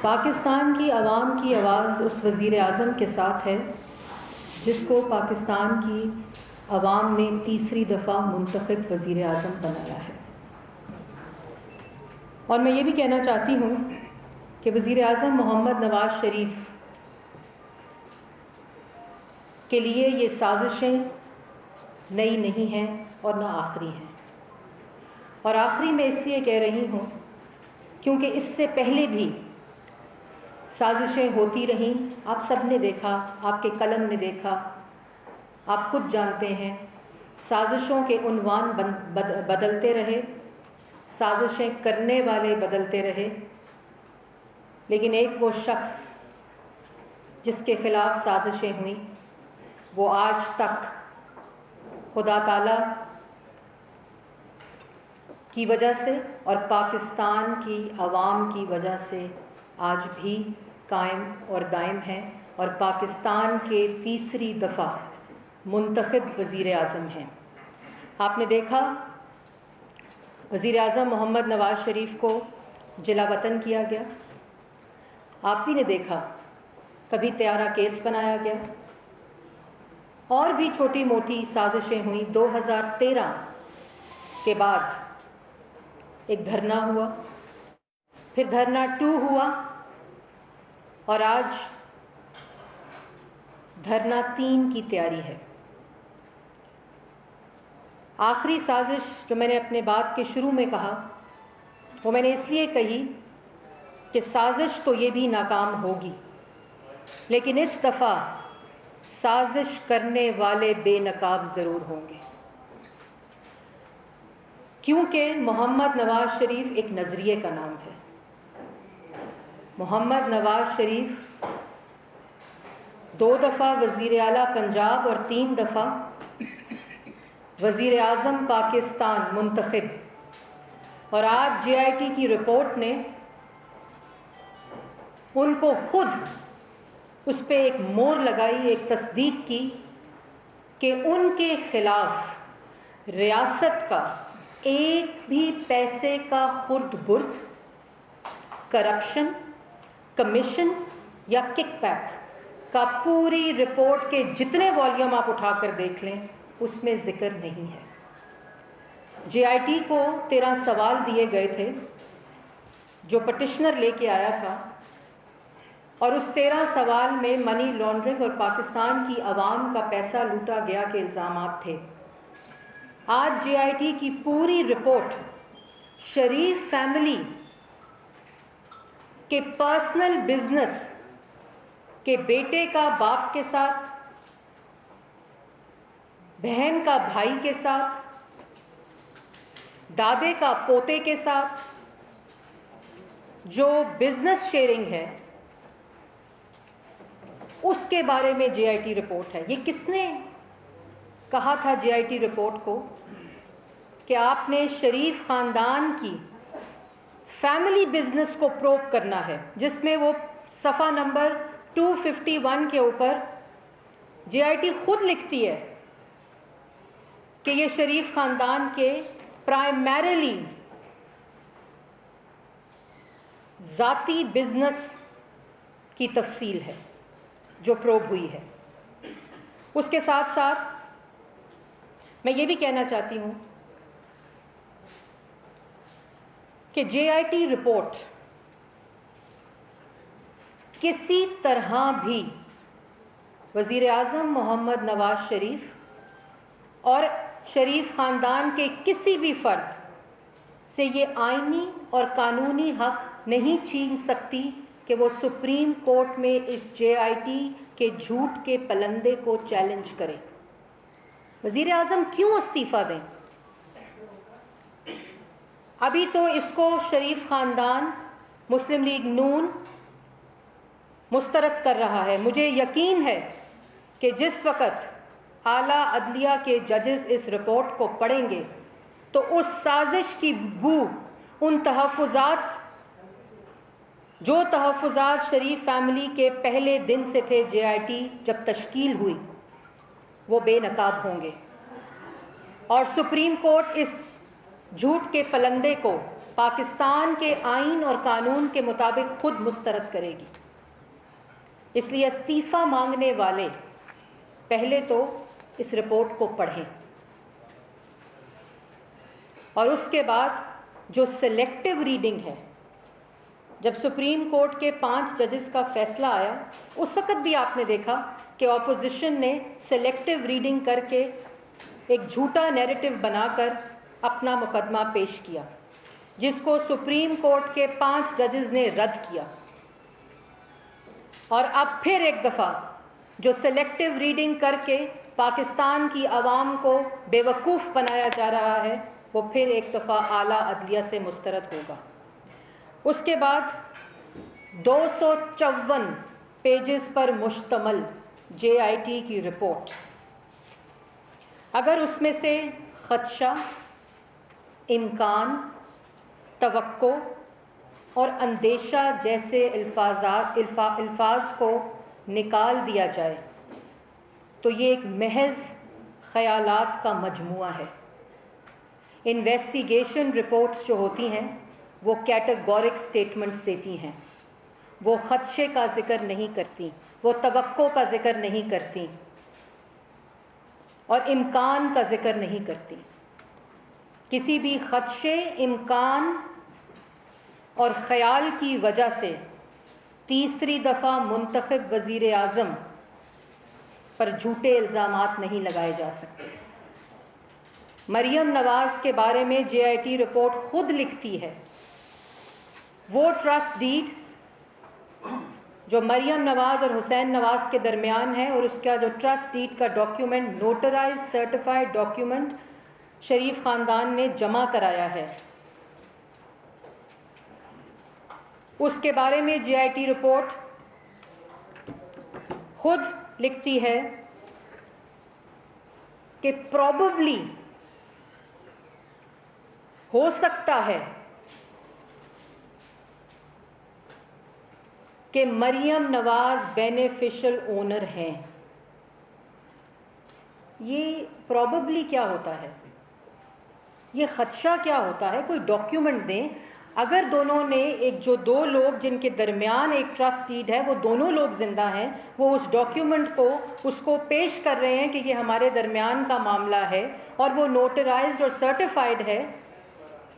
پاکستان کی عوام کی آواز اس وزیر اعظم کے ساتھ ہے جس کو پاکستان کی عوام نے تیسری دفعہ منتخب وزیر اعظم بنایا ہے. اور میں یہ بھی کہنا چاہتی ہوں کہ وزیر اعظم محمد نواز شریف کے لیے یہ سازشیں نئی نہیں ہیں اور نہ آخری ہیں. اور آخری میں اس لیے کہہ رہی ہوں کیونکہ اس سے پہلے بھی سازشیں ہوتی رہیں. آپ سب نے دیکھا, آپ کے قلم نے دیکھا, آپ خود جانتے ہیں. سازشوں کے عنوان بدلتے رہے, سازشیں کرنے والے بدلتے رہے, لیکن ایک وہ شخص جس کے خلاف سازشیں ہوئیں وہ آج تک خدا تعالیٰ کی وجہ سے اور پاکستان کی عوام کی وجہ سے آج بھی قائم اور دائم ہے اور پاکستان کے تیسری دفعہ منتخب وزیر اعظم ہیں. آپ نے دیکھا وزیر اعظم محمد نواز شریف کو جلا وطن کیا گیا. آپ بھی نے دیکھا کبھی طیارہ کیس بنایا گیا, اور بھی چھوٹی موٹی سازشیں ہوئیں. 2013 کے بعد ایک دھرنا ہوا, پھر دھرنا 2 ہوا, اور آج دھرنا 3 کی تیاری ہے. آخری سازش جو میں نے اپنے بات کے شروع میں کہا وہ میں نے اس لیے کہی کہ سازش تو یہ بھی ناکام ہوگی, لیکن اس دفعہ سازش کرنے والے بے نقاب ضرور ہوں گے, کیونکہ محمد نواز شریف ایک نظریے کا نام ہے. محمد نواز شریف 2 دفعہ وزیر اعلیٰ پنجاب اور 3 دفعہ وزیر اعظم پاکستان منتخب, اور آج JIT کی رپورٹ نے ان کو خود اس پہ ایک مور لگائی, ایک تصدیق کی کہ ان کے خلاف ریاست کا ایک بھی پیسے کا خرد برد, کرپشن, کمیشن یا کک بیک کا پوری رپورٹ کے جتنے والیوم آپ اٹھا کر دیکھ لیں اس میں ذکر نہیں ہے. JIT کو 13 سوال دیے گئے تھے جو پٹیشنر لے کے آیا تھا, اور اس 13 سوال میں منی لانڈرنگ اور پاکستان کی عوام کا پیسہ لوٹا گیا کے الزامات تھے. آج JIT کی پوری رپورٹ شریف فیملی کے پرسنل بزنس کہ بیٹے کا باپ کے ساتھ, بہن کا بھائی کے ساتھ, دادے کا پوتے کے ساتھ جو بزنس شیئرنگ ہے اس کے بارے میں JIT رپورٹ ہے. یہ کس نے کہا تھا JIT رپورٹ کو کہ آپ نے شریف خاندان کی فیملی بزنس کو پروب کرنا ہے, جس میں وہ صفحہ نمبر 251 کے اوپر JIT خود لکھتی ہے کہ یہ شریف خاندان کے پرائمریلی ذاتی بزنس کی تفصیل ہے جو پروب ہوئی ہے. اس کے ساتھ ساتھ میں یہ بھی کہنا چاہتی ہوں کہ JIT رپورٹ کسی طرح بھی وزیر اعظم محمد نواز شریف اور شریف خاندان کے کسی بھی فرد سے یہ آئینی اور قانونی حق نہیں چھین سکتی کہ وہ سپریم کورٹ میں اس JIT کے جھوٹ کے پلندے کو چیلنج کرے. وزیر اعظم کیوں استعفیٰ دیں؟ ابھی تو اس کو شریف خاندان مسلم لیگ نون مسترد کر رہا ہے. مجھے یقین ہے کہ جس وقت اعلیٰ عدلیہ کے ججز اس رپورٹ کو پڑھیں گے تو اس سازش کی بو, ان تحفظات جو تحفظات شریف فیملی کے پہلے دن سے تھے JIT جب تشکیل ہوئی, وہ بے نقاب ہوں گے, اور سپریم کورٹ اس جھوٹ کے پلندے کو پاکستان کے آئین اور قانون کے مطابق خود مسترد کرے گی۔ اس لیے استعفیٰ مانگنے والے پہلے تو اس رپورٹ کو پڑھیں، اور اس کے بعد جو سلیکٹیو ریڈنگ ہے، جب سپریم کورٹ کے 5 ججز کا فیصلہ آیا اس وقت بھی آپ نے دیکھا کہ اپوزیشن نے سلیکٹیو ریڈنگ کر کے ایک جھوٹا نیریٹو بنا کر اپنا مقدمہ پیش کیا، جس کو سپریم کورٹ کے 5 ججز نے رد کیا۔ اور اب پھر ایک دفعہ جو سلیکٹیو ریڈنگ کر کے پاکستان کی عوام کو بے وقوف بنایا جا رہا ہے، وہ پھر ایک دفعہ اعلیٰ عدلیہ سے مسترد ہوگا۔ اس کے بعد 254 پیجز پر مشتمل JIT کی رپورٹ، اگر اس میں سے خدشہ، امکان، توقع اور اندیشہ جیسے الفاظ کو نکال دیا جائے تو یہ ایک محض خیالات کا مجموعہ ہے۔ انویسٹیگیشن رپورٹس جو ہوتی ہیں وہ کیٹیگورک سٹیٹمنٹس دیتی ہیں، وہ خدشے کا ذکر نہیں کرتی، وہ توقع کا ذکر نہیں کرتی اور امکان کا ذکر نہیں کرتی۔ کسی بھی خدشے، امکان اور خیال کی وجہ سے تیسری دفعہ منتخب وزیر اعظم پر جھوٹے الزامات نہیں لگائے جا سکتے۔ مریم نواز کے بارے میں JIT رپورٹ خود لکھتی ہے، وہ ٹرسٹ ڈیڈ جو مریم نواز اور حسین نواز کے درمیان ہے، اور اس کا جو ٹرسٹ ڈیڈ کا ڈاکیومنٹ، نوٹرائز سرٹیفائڈ ڈاکیومنٹ شریف خاندان نے جمع کرایا ہے، اس کے بارے میں JIT رپورٹ خود لکھتی ہے کہ پروبیبلی ہو سکتا ہے کہ مریم نواز بینیفیشل اونر ہیں۔ یہ پروبیبلی کیا ہوتا ہے؟ یہ خدشہ کیا ہوتا ہے؟ کوئی ڈاکیومنٹ دیں۔ اگر دونوں نے جو 2 لوگ جن کے درمیان ایک ٹرسٹ ڈیڈ ہے، وہ دونوں لوگ زندہ ہیں، وہ اس ڈاکیومنٹ کو اس کو پیش کر رہے ہیں کہ یہ ہمارے درمیان کا معاملہ ہے اور وہ نوٹرائزڈ اور سرٹیفائڈ ہے،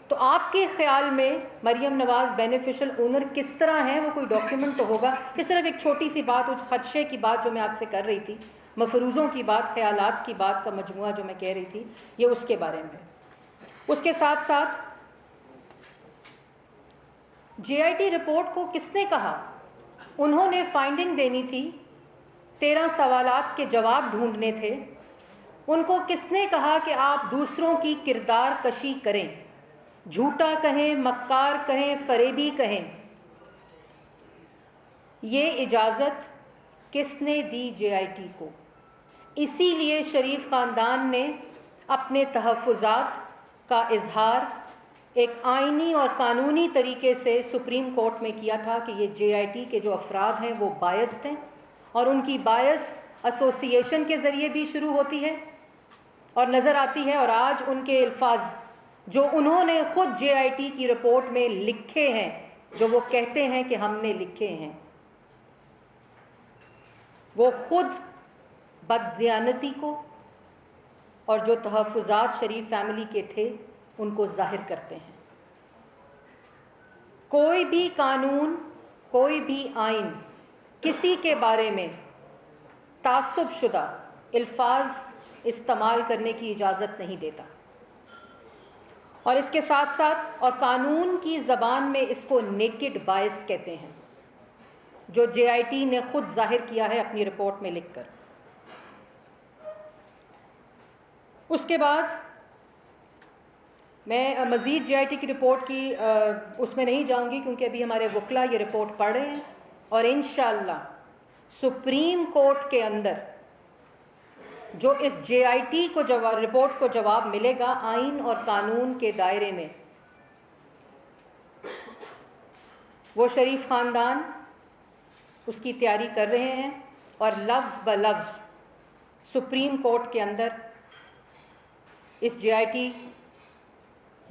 تو آپ کے خیال میں مریم نواز بینیفیشل اونر کس طرح ہیں؟ وہ کوئی ڈاکیومنٹ تو ہوگا۔ یہ صرف ایک چھوٹی سی بات، اس خدشے کی بات جو میں آپ سے کر رہی تھی، مفروضوں کی بات، خیالات کی بات کا مجموعہ جو میں کہہ رہی تھی، یہ اس کے بارے میں۔ اس کے ساتھ ساتھ JIT رپورٹ کو کس نے کہا؟ انہوں نے فائنڈنگ دینی تھی، 13 سوالات کے جواب ڈھونڈنے تھے۔ ان کو کس نے کہا کہ آپ دوسروں کی کردار کشی کریں، جھوٹا کہیں، مکار کہیں، فریبی کہیں؟ یہ اجازت کس نے دی JIT کو؟ اسی لیے شریف خاندان نے اپنے تحفظات کا اظہار ایک آئینی اور قانونی طریقے سے سپریم کورٹ میں کیا تھا کہ یہ JIT کے جو افراد ہیں وہ بائسڈ ہیں، اور ان کی بائس ایسوسی ایشن کے ذریعے بھی شروع ہوتی ہے اور نظر آتی ہے، اور آج ان کے الفاظ جو انہوں نے خود JIT کی رپورٹ میں لکھے ہیں، جو وہ کہتے ہیں کہ ہم نے لکھے ہیں، وہ خود بددیانتی کو اور جو تحفظات شریف فیملی کے تھے ان کو ظاہر کرتے ہیں۔ کوئی بھی قانون، کوئی بھی آئین کسی کے بارے میں تعصب شدہ الفاظ استعمال کرنے کی اجازت نہیں دیتا، اور اس کے ساتھ ساتھ اور قانون کی زبان میں اس کو نیکڈ بائس کہتے ہیں، جو JIT نے خود ظاہر کیا ہے اپنی رپورٹ میں لکھ کر۔ اس کے بعد میں مزید JIT کی رپورٹ کی اس میں نہیں جاؤں گی، کیونکہ ابھی ہمارے وکلا یہ رپورٹ پڑھ رہے ہیں، اور انشاءاللہ سپریم کورٹ کے اندر جو اس JIT کو رپورٹ کو جواب ملے گا آئین اور قانون کے دائرے میں، وہ شریف خاندان اس کی تیاری کر رہے ہیں، اور لفظ بلفظ سپریم کورٹ کے اندر اس JIT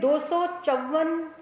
254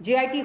JIT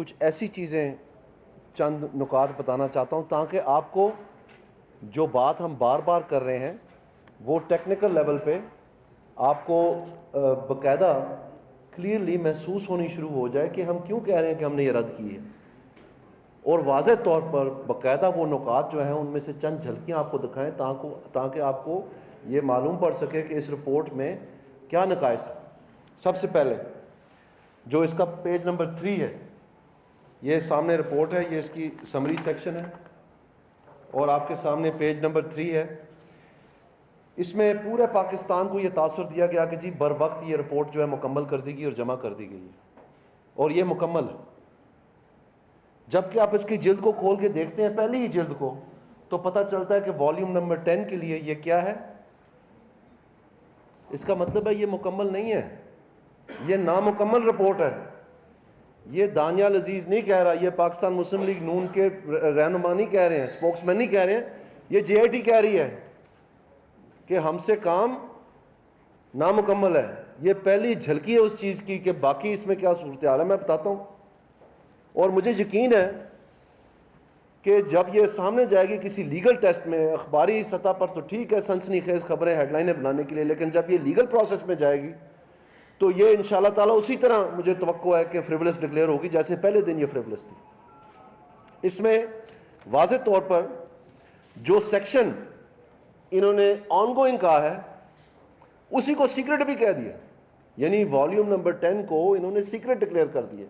کچھ ایسی چیزیں چند نکات بتانا چاہتا ہوں تاکہ آپ کو جو بات ہم بار بار کر رہے ہیں وہ ٹیکنیکل لیول پہ آپ کو باقاعدہ کلیئرلی محسوس ہونی شروع ہو جائے کہ ہم کیوں کہہ رہے ہیں کہ ہم نے یہ رد کی ہے، اور واضح طور پر باقاعدہ وہ نکات جو ہیں ان میں سے چند جھلکیاں آپ کو دکھائیں تاکہ آپ کو یہ معلوم پڑ سکے کہ اس رپورٹ میں کیا نقائص ہے۔ سب سے پہلے جو اس کا پیج نمبر 3 ہے، یہ سامنے رپورٹ ہے، یہ اس کی سمری سیکشن ہے اور آپ کے سامنے پیج نمبر 3 ہے۔ اس میں پورے پاکستان کو یہ تاثر دیا گیا کہ جی بر وقت یہ رپورٹ جو ہے مکمل کر دی گئی اور جمع کر دی گئی ہے، اور یہ مکمل ہے۔ جبکہ آپ اس کی جلد کو کھول کے دیکھتے ہیں، پہلی ہی جلد کو، تو پتہ چلتا ہے کہ والیوم نمبر 10 کے لیے یہ کیا ہے، اس کا مطلب ہے یہ مکمل نہیں ہے، یہ نامکمل رپورٹ ہے۔ یہ دانیال عزیز نہیں کہہ رہا، یہ پاکستان مسلم لیگ نون کے رہنما نہیں کہہ رہے ہیں، اسپوکس مین نہیں کہہ رہے ہیں، یہ جے آئی ٹی کہہ رہی ہے کہ ہم سے کام نامکمل ہے۔ یہ پہلی جھلکی ہے اس چیز کی کہ باقی اس میں کیا صورتحال ہے میں بتاتا ہوں، اور مجھے یقین ہے کہ جب یہ سامنے جائے گی کسی لیگل ٹیسٹ میں، اخباری سطح پر تو ٹھیک ہے سنسنی خیز خبریں ہیڈ لائنیں بنانے کے لیے، لیکن جب یہ لیگل پروسیس میں جائے گی تو یہ انشاءاللہ تعالیٰ اسی طرح مجھے توقع ہے کہ فریولس ڈکلیئر ہوگی جیسے پہلے دن یہ فریولس تھی۔ اس میں واضح طور پر جو سیکشن انہوں نے آن گوئنگ کہا ہے اسی کو سیکرٹ بھی کہہ دیا، یعنی والیوم نمبر 10 کو انہوں نے سیکرٹ ڈکلیئر کر دیا۔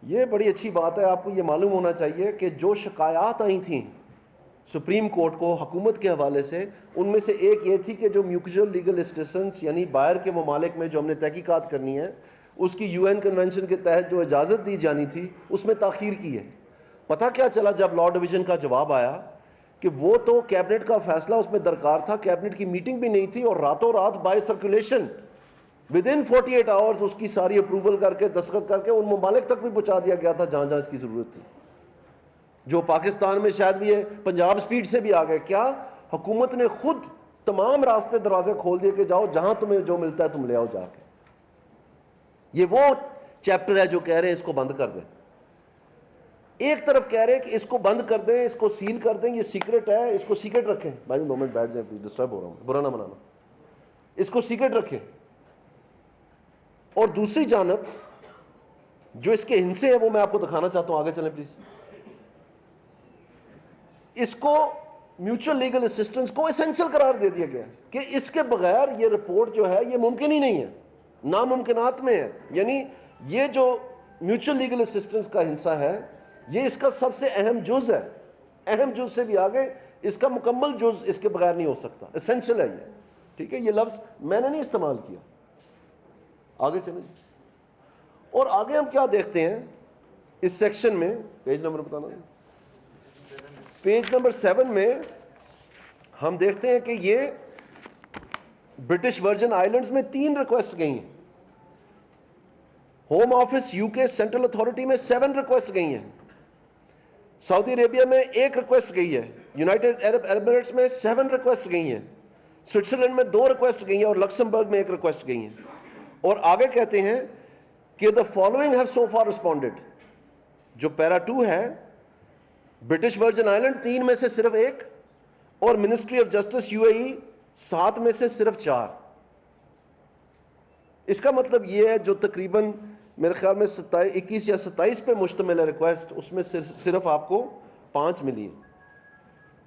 یہ بڑی اچھی بات ہے، آپ کو یہ معلوم ہونا چاہیے کہ جو شکایات آئی تھیں سپریم کورٹ کو حکومت کے حوالے سے، ان میں سے ایک یہ تھی کہ جو میوچول لیگل اسسٹنس یعنی باہر کے ممالک میں جو ہم نے تحقیقات کرنی ہے اس کی یو این کنونشن کے تحت جو اجازت دی جانی تھی اس میں تاخیر کی ہے۔ پتہ کیا چلا جب لاء ڈویژن کا جواب آیا کہ وہ تو کیبنٹ کا فیصلہ اس میں درکار تھا، کیبنٹ کی میٹنگ بھی نہیں تھی، اور راتوں رات بائی سرکولیشن ودن 48 آورز اس کی ساری اپروول کر کے دستخط کر کے ان ممالک تک بھی پہنچا دیا گیا تھا جہاں جہاں اس کی ضرورت تھی، جو پاکستان میں شاید بھی ہے پنجاب سپیڈ سے بھی آ گئے۔ کیا حکومت نے خود تمام راستے دروازے کھول دیے کہ جاؤ جہاں تمہیں جو ملتا ہے تم لے آؤ جا کے۔ یہ وہ چیپٹر ہے جو کہہ رہے ہیں اس کو بند کر دیں، ایک طرف کہہ رہے ہیں کہ اس کو بند کر دیں، اس کو سیل کر دیں، یہ سیکرٹ ہے، اس کو سیکرٹ رکھیں۔ بھائی 2 منٹ بیٹھ جائیں، ڈسٹرب ہو رہا ہوں، برا نہ منانا، اس کو سیکرٹ رکھیں۔ اور دوسری جانب جو اس کے ہندسے ہیں وہ میں آپ کو دکھانا چاہتا ہوں، آگے چلیں پلیز۔ اس کو میوچل لیگل اسسٹنس کو اسینشل قرار دے دیا گیا کہ اس کے بغیر یہ رپورٹ جو ہے یہ ممکن ہی نہیں ہے، ناممکنات میں ہے۔ یعنی یہ جو میوچل لیگل اسسٹنس کا ہندسہ ہے یہ اس کا سب سے اہم جز ہے، اہم جز سے بھی آگے اس کا مکمل جز اس کے بغیر نہیں ہو سکتا، اسینشل ہے یہ، ٹھیک ہے۔ یہ لفظ میں نے نہیں استعمال کیا۔ آگے چلیں، اور آگے ہم کیا دیکھتے ہیں اس سیکشن میں، پیج نمبر بتانا، پیج نمبر 7 میں ہم دیکھتے ہیں کہ یہ برٹش ورجن آئیلینڈز میں 3 ریکویسٹ گئی ہیں، ہوم آفس یو کے سینٹرل اتھارٹی میں 7 ریکویسٹ گئی ہیں، سعودی عربیہ میں 1 ریکویسٹ گئی ہے، یونائٹڈ عرب ایمریٹس میں 7 ریکویسٹ گئی ہیں، سوئٹزرلینڈ میں 2 ریکویسٹ گئی ہیں، اور لکسمبرگ میں 1 ریکویسٹ گئی ہیں۔ اور آگے کہتے ہیں کہ the following have so far responded، جو پیرا 2 ہے، برٹش ورجن آئیلینڈ 3 میں سے صرف 1، اور منسٹری آف جسٹس یو اے ای 7 میں سے صرف 4۔ اس کا مطلب یہ ہے جو تقریباً میرے خیال میں 21 یا 27 پہ مشتمل ہے ریکویسٹ، اس میں صرف آپ کو 5 ملی ہیں،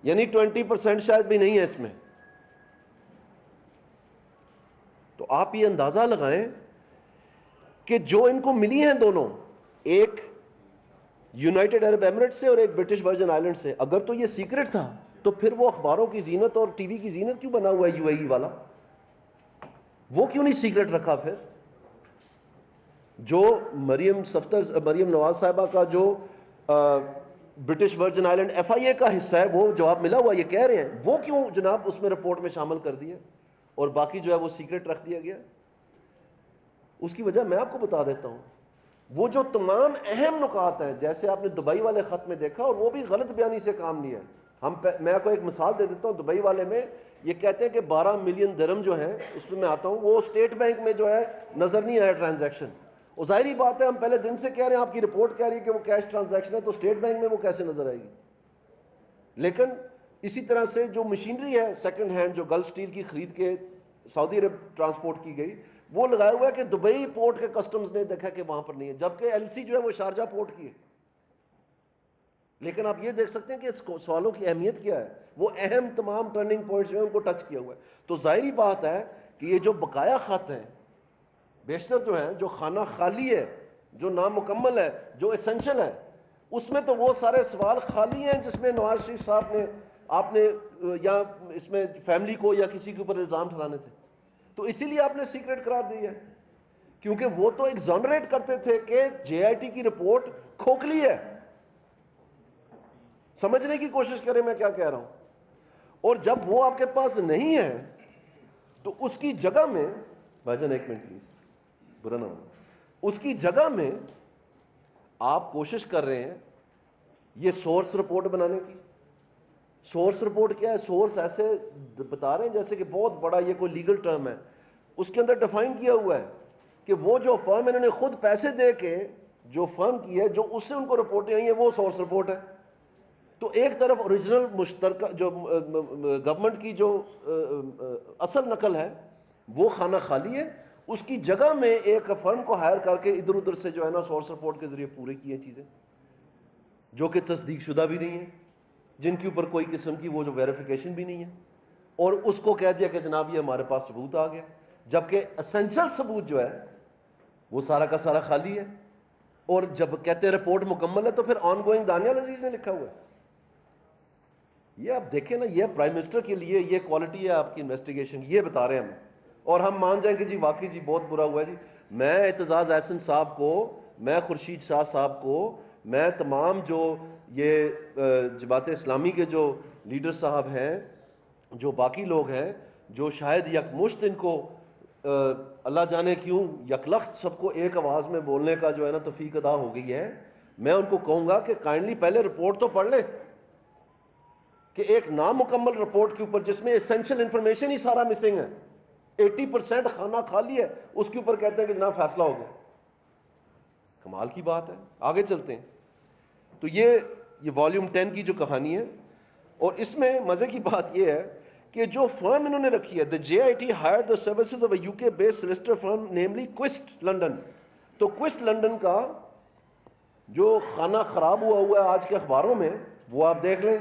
یعنی 20% شاید بھی نہیں ہے اس میں۔ تو آپ یہ اندازہ لگائیں کہ جو ان کو ملی ہیں دونوں، ایک یونائٹڈ عرب ایمریٹ سے اور ایک برٹش ورجن آئیلینڈ سے، اگر تو یہ سیکرٹ تھا تو پھر وہ اخباروں کی زینت اور ٹی وی کی زینت کیوں بنا ہوا ہے یو اے ای والا؟ وہ کیوں نہیں سیکرٹ رکھا؟ پھر جو مریم نواز صاحبہ کا جو برٹش ورجن آئیلینڈ ایف آئی اے کا حصہ ہے وہ جواب ملا ہوا، یہ کہہ رہے ہیں، وہ کیوں جناب اس میں رپورٹ میں شامل کر دیا اور باقی جو ہے وہ سیکرٹ رکھ دیا گیا؟ اس کی وجہ میں آپ کو بتا دیتا ہوں، وہ جو تمام اہم نکات ہیں، جیسے آپ نے دبئی والے خط میں دیکھا، اور وہ بھی غلط بیانی سے کام لیا ہے۔ میں آپ کو ایک مثال دے دیتا ہوں، دبئی والے میں یہ کہتے ہیں کہ 12 ملین درہم جو ہیں، اس میں آتا ہوں، وہ اسٹیٹ بینک میں جو ہے نظر نہیں آیا ٹرانزیکشن، اور ظاہری بات ہے ہم پہلے دن سے کہہ رہے ہیں, آپ کی رپورٹ کہہ رہی ہے کہ وہ کیش ٹرانزیکشن ہے, تو اسٹیٹ بینک میں وہ کیسے نظر آئے گی؟ لیکن اسی طرح سے جو مشینری ہے سیکنڈ ہینڈ جو گلف اسٹیل کی خرید کے سعودی عرب ٹرانسپورٹ کی گئی, وہ لگایا ہوا ہے کہ دبئی پورٹ کے کسٹمز نے دیکھا کہ وہاں پر نہیں ہے, جبکہ ایل سی جو ہے وہ شارجہ پورٹ کی ہے. لیکن آپ یہ دیکھ سکتے ہیں کہ اس سوالوں کی اہمیت کیا ہے, وہ اہم تمام ٹرننگ پوائنٹس جو ہیں ان کو ٹچ کیا ہوا ہے. تو ظاہری بات ہے کہ یہ جو بقایا خط ہیں بیشتر جو ہیں, جو خانہ خالی ہے, جو نامکمل ہے, جو اسینشل ہے, اس میں تو وہ سارے سوال خالی ہیں جس میں نواز شریف صاحب نے آپ نے یا اس میں فیملی کو یا کسی کے اوپر الزام ٹھہرانے تھے. تو اسی لیے آپ نے سیکرٹ قرار دی ہے, کیونکہ وہ تو ایگزانریٹ کرتے تھے کہ جے آئی ٹی کی رپورٹ کھوکھلی ہے. سمجھنے کی کوشش کریں میں کیا کہہ رہا ہوں. اور جب وہ آپ کے پاس نہیں ہے تو اس کی جگہ میں, بھائی جان ایک منٹ پلیز, برا نہ ہو, اس کی جگہ میں آپ کوشش کر رہے ہیں یہ سورس رپورٹ بنانے کی. سورس رپورٹ کیا ہے؟ سورس ایسے بتا رہے ہیں جیسے کہ بہت بڑا یہ کوئی لیگل ٹرم ہے. اس کے اندر ڈیفائن کیا ہوا ہے کہ وہ جو فرم انہوں نے خود پیسے دے کے جو فرم کی ہے, جو اس سے ان کو رپورٹیں آئی ہیں, وہ سورس رپورٹ ہے. تو ایک طرف اوریجنل مشترکہ جو گورنمنٹ کی جو اصل نقل ہے وہ خانہ خالی ہے, اس کی جگہ میں ایک فرم کو ہائر کر کے ادھر ادھر سے جو ہے نا سورس رپورٹ کے ذریعے پورے کی ہیں چیزیں, جو کہ تصدیق شدہ بھی نہیں ہیں, جن کے اوپر کوئی قسم کی وہ جو ویریفیکیشن بھی نہیں ہے, اور اس کو کہہ دیا کہ جناب یہ ہمارے پاس ثبوت آ گیا, جبکہ اسینشل ثبوت جو ہے وہ سارا کا سارا خالی ہے. اور جب کہتے ہیں رپورٹ مکمل ہے تو پھر آن گوئنگ دانیال عزیز نے لکھا ہوا ہے. یہ آپ دیکھیں نا, یہ پرائم منسٹر کے لیے یہ کوالٹی ہے آپ کی انویسٹیگیشن, یہ بتا رہے ہیں ہمیں, اور ہم مان جائیں کہ جی واقعی جی بہت برا ہوا ہے جی. میں اعتزاز احسن صاحب کو, میں خورشید شاہ صاحب کو, میں تمام جو یہ جماعت اسلامی کے جو لیڈر صاحب ہیں, جو باقی لوگ ہیں, جو شاید یکمشت ان کو اللہ جانے کیوں یکلخت سب کو ایک آواز میں بولنے کا جو ہے نا توفیق عطا ہو گئی ہے, میں ان کو کہوں گا کہ کائنڈلی پہلے رپورٹ تو پڑھ لیں, کہ ایک نامکمل رپورٹ کے اوپر جس میں اسینشل انفارمیشن ہی سارا مسنگ ہے, 80% خانہ خالی ہے, اس کے اوپر کہتے ہیں کہ جناب فیصلہ ہو گیا. کمال کی بات ہے. آگے چلتے ہیں. تو یہ والیوم 10 کی جو کہانی ہے, اور اس میں مزے کی بات یہ ہے کہ جو فرم انہوں نے رکھی ہے, the JIT hired the services of a UK based solicitor firm namely Quist London. تو Quist London کا جو خانہ خراب ہوا ہے آج کے اخباروں میں, وہ آپ دیکھ لیں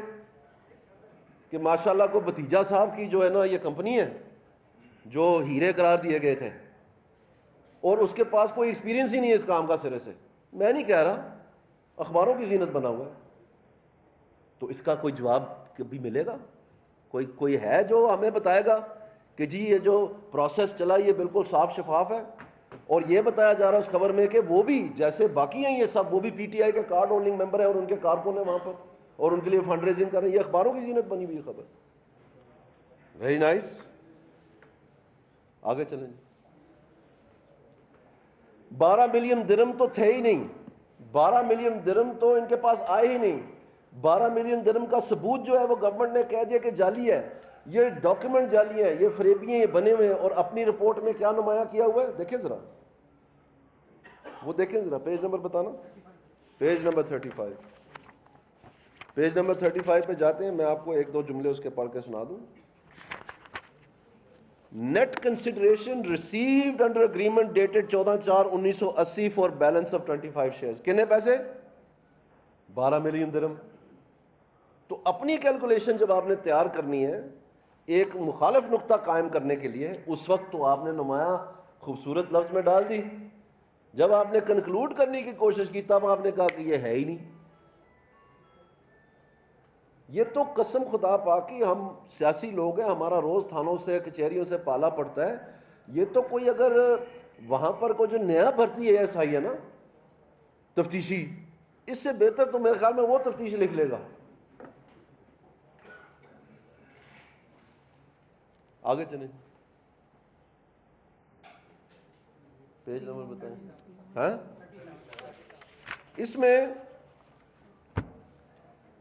کہ ماشاءاللہ کو بھتیجا صاحب کی جو ہے نا یہ کمپنی ہے جو ہیرے قرار دیے گئے تھے, اور اس کے پاس کوئی ایکسپیرینس ہی نہیں ہے اس کام کا سرے سے. میں نہیں کہہ رہا, اخباروں کی زینت بنا ہوا ہے. تو اس کا کوئی جواب کبھی ملے گا؟ کوئی ہے جو ہمیں بتائے گا کہ جی یہ جو پروسیس چلا یہ بالکل صاف شفاف ہے؟ اور یہ بتایا جا رہا ہے اس خبر میں کہ وہ بھی جیسے باقی ہیں یہ سب, وہ بھی پی ٹی آئی کے کارڈ ہولڈنگ ممبر ہیں اور ان کے کارکن ہیں وہاں پر, اور ان کے لیے فنڈ ریزنگ کر رہے ہیں. یہ اخباروں کی زینت بنی ہوئی خبر. Very nice. آگے چلیں. 12 ملین درم تو تھے ہی نہیں, 12 ملین درم تو ان کے پاس آئے ہی نہیں. 12 ملین درم کا ثبوت جو ہے وہ گورنمنٹ نے کہہ دیا کہ جعلی ہے, یہ ڈاکیومنٹ جعلی ہے, یہ فریبی ہیں, یہ بنے ہوئے ہیں. اور اپنی رپورٹ میں کیا نمایاں کیا ہوا ہے دیکھیں ذرا, وہ دیکھیں ذرا, پیج نمبر بتانا, پیج نمبر 35. پیج نمبر 35 پہ جاتے ہیں, میں آپ کو ایک دو جملے اس کے پڑھ کے سنا دوں. Net consideration received under agreement dated 14/4/1980 for balance of 25 shares. کتنے پیسے؟ 12 ملین درم. تو اپنی کیلکولیشن جب آپ نے تیار کرنی ہے ایک مخالف نقطہ قائم کرنے کے لیے, اس وقت تو آپ نے نمایاں خوبصورت لفظ میں ڈال دی. جب آپ نے کنکلوڈ کرنے کی کوشش کی تب آپ نے کہا کہ یہ ہے ہی نہیں. یہ تو قسم خدا پاک کی, ہم سیاسی لوگ ہیں, ہمارا روز تھانوں سے کچہریوں سے پالا پڑتا ہے. یہ تو کوئی اگر وہاں پر کوئی جو نیا بھرتی ہے ایسا ہی ہے نا تفتیشی, اس سے بہتر تو میرے خیال میں وہ تفتیش لکھ لے گا. آگے چلیں, پیج نمبر بتائیں. ہاں, اس میں